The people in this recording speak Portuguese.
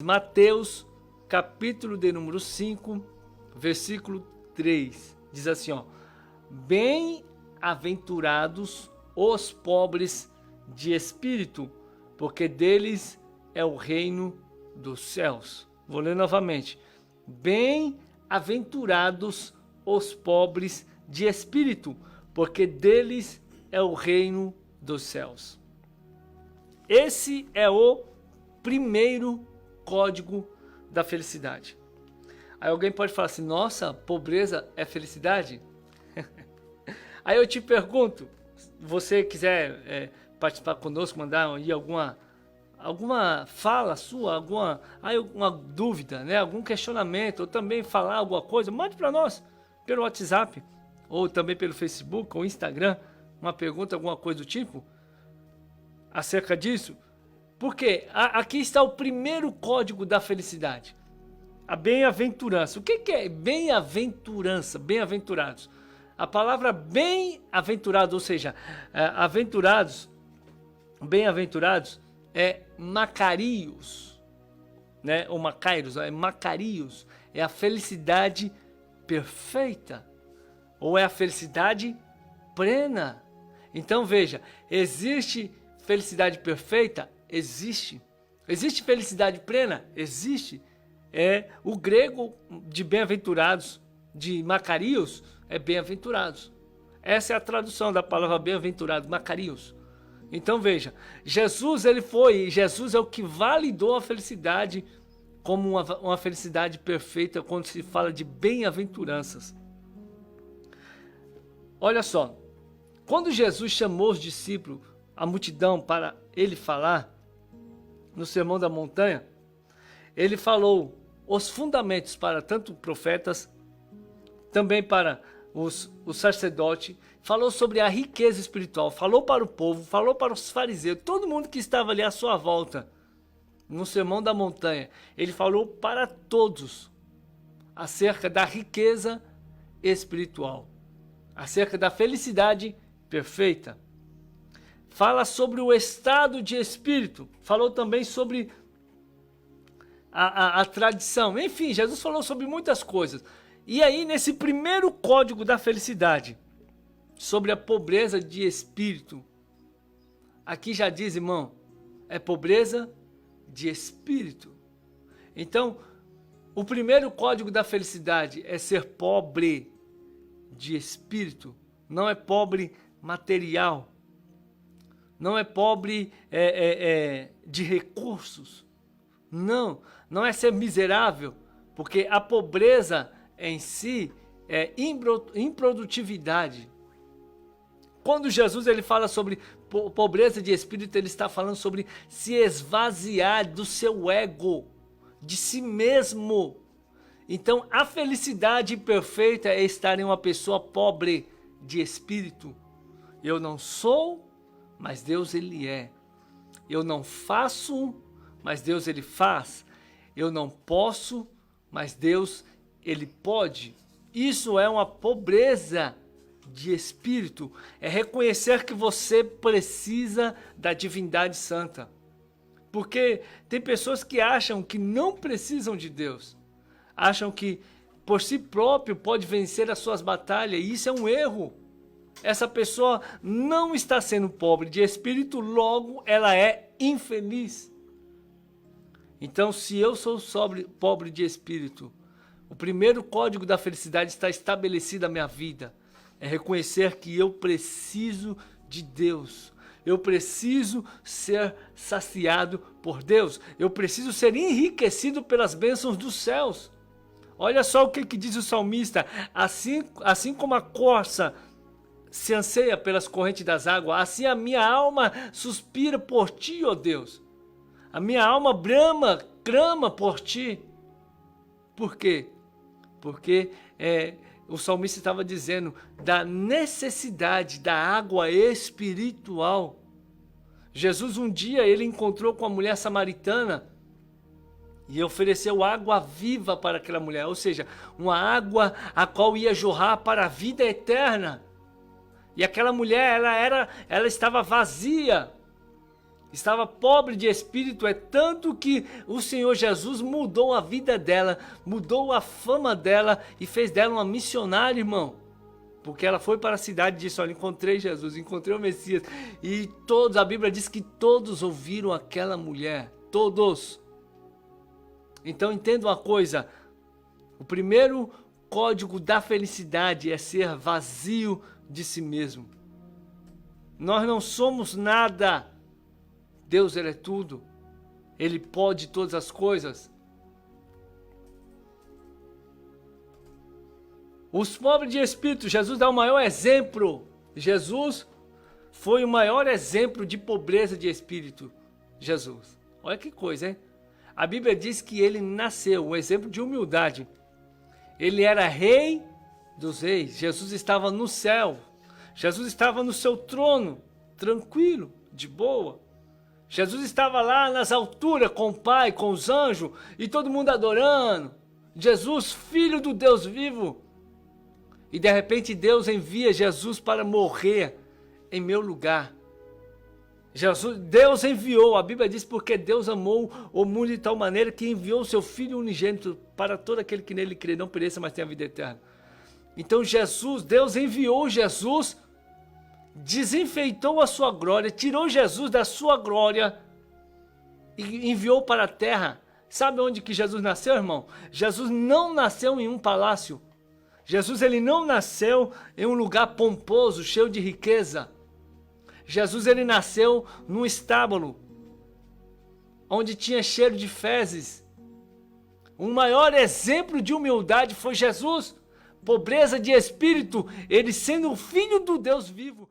Mateus, capítulo de número 5, versículo 3. Diz assim, ó: Bem-aventurados os pobres de espírito, porque deles é o reino dos céus. Vou ler novamente. Bem-aventurados os pobres de espírito, porque deles é o reino dos céus. Esse é o primeiro código da felicidade. Aí alguém pode falar assim: nossa, pobreza é felicidade? Aí eu te pergunto, se você quiser participar conosco, mandar aí alguma fala sua, alguma dúvida, né? Algum questionamento, ou também falar alguma coisa, mande para nós pelo WhatsApp, ou também pelo Facebook ou Instagram, uma pergunta, alguma coisa do tipo acerca disso. Porque aqui está o primeiro código da felicidade, a bem-aventurança. O que é bem-aventurança? Bem-aventurados. A palavra bem-aventurado, ou seja, bem-aventurados é Macarios, né? Ou Macairos, é Macarios, é a felicidade perfeita, ou é a felicidade plena. Então veja, existe felicidade perfeita? Existe. Existe felicidade plena? Existe. O grego de bem-aventurados, de Macarios, é bem-aventurados. Essa é a tradução da palavra bem-aventurado, Macarios. Então veja, Jesus é o que validou a felicidade como uma felicidade perfeita quando se fala de bem-aventuranças. Olha só, quando Jesus chamou os discípulos, a multidão, para ele falar no Sermão da Montanha, ele falou os fundamentos para tanto profetas, também para os sacerdotes, falou sobre a riqueza espiritual, falou para o povo, falou para os fariseus, todo mundo que estava ali à sua volta, no Sermão da Montanha. Ele falou para todos acerca da riqueza espiritual, acerca da felicidade perfeita. Fala sobre o estado de espírito, falou também sobre a tradição. Enfim, Jesus falou sobre muitas coisas. E aí, nesse primeiro código da felicidade, sobre a pobreza de espírito, aqui já diz, irmão, é pobreza de espírito. Então, o primeiro código da felicidade é ser pobre de espírito, não é pobre material, não é pobre de recursos, não é ser miserável, porque a pobreza em si é improdutividade. Quando Jesus ele fala sobre pobreza de espírito, ele está falando sobre se esvaziar do seu ego, de si mesmo. Então a felicidade perfeita é estar em uma pessoa pobre de espírito. Eu não sou, mas Deus ele é. Eu não faço, mas Deus ele faz. Eu não posso, mas Deus ele pode. Isso é uma pobreza de espírito. É reconhecer que você precisa da divindade santa. Porque tem pessoas que acham que não precisam de Deus. Acham que por si próprio pode vencer as suas batalhas. E isso é um erro. Essa pessoa não está sendo pobre de espírito, logo ela é infeliz. Então, se eu sou pobre de espírito, o primeiro código da felicidade está estabelecido na minha vida. É reconhecer que eu preciso de Deus. Eu preciso ser saciado por Deus. Eu preciso ser enriquecido pelas bênçãos dos céus. Olha só o que diz o salmista. Assim como a corça se anseia pelas correntes das águas, assim a minha alma suspira por ti, ó Deus. A minha alma clama por ti. Por quê? Porque o salmista estava dizendo da necessidade da água espiritual. Jesus um dia ele encontrou com a mulher samaritana e ofereceu água viva para aquela mulher, ou seja, uma água a qual ia jorrar para a vida eterna. E aquela mulher ela estava vazia. Estava pobre de espírito, é tanto que o Senhor Jesus mudou a vida dela, mudou a fama dela e fez dela uma missionária, irmão. Porque ela foi para a cidade e disse, olha, encontrei Jesus, encontrei o Messias. E todos, a Bíblia diz que todos ouviram aquela mulher, todos. Então entenda uma coisa, o primeiro código da felicidade é ser vazio de si mesmo. Nós não somos nada. Deus, Ele é tudo. Ele pode todas as coisas. Os pobres de espírito, Jesus dá o maior exemplo. Jesus foi o maior exemplo de pobreza de espírito. Jesus. Olha que coisa, hein? A Bíblia diz que ele nasceu, um exemplo de humildade. Ele era rei dos reis. Jesus estava no céu. Jesus estava no seu trono, tranquilo, de boa. Jesus estava lá nas alturas com o Pai, com os anjos e todo mundo adorando. Jesus, filho do Deus vivo. E de repente Deus envia Jesus para morrer em meu lugar. Deus enviou, a Bíblia diz, porque Deus amou o mundo de tal maneira que enviou o seu Filho unigênito para todo aquele que nele crê, não pereça, mas tenha vida eterna. Então Deus enviou Jesus, desenfeitou a sua glória, tirou Jesus da sua glória e enviou para a terra. Sabe onde que Jesus nasceu, irmão? Jesus não nasceu em um palácio. Jesus, ele não nasceu em um lugar pomposo, cheio de riqueza. Jesus, ele nasceu num estábulo, onde tinha cheiro de fezes. O maior exemplo de humildade foi Jesus. Pobreza de espírito, ele sendo o filho do Deus vivo.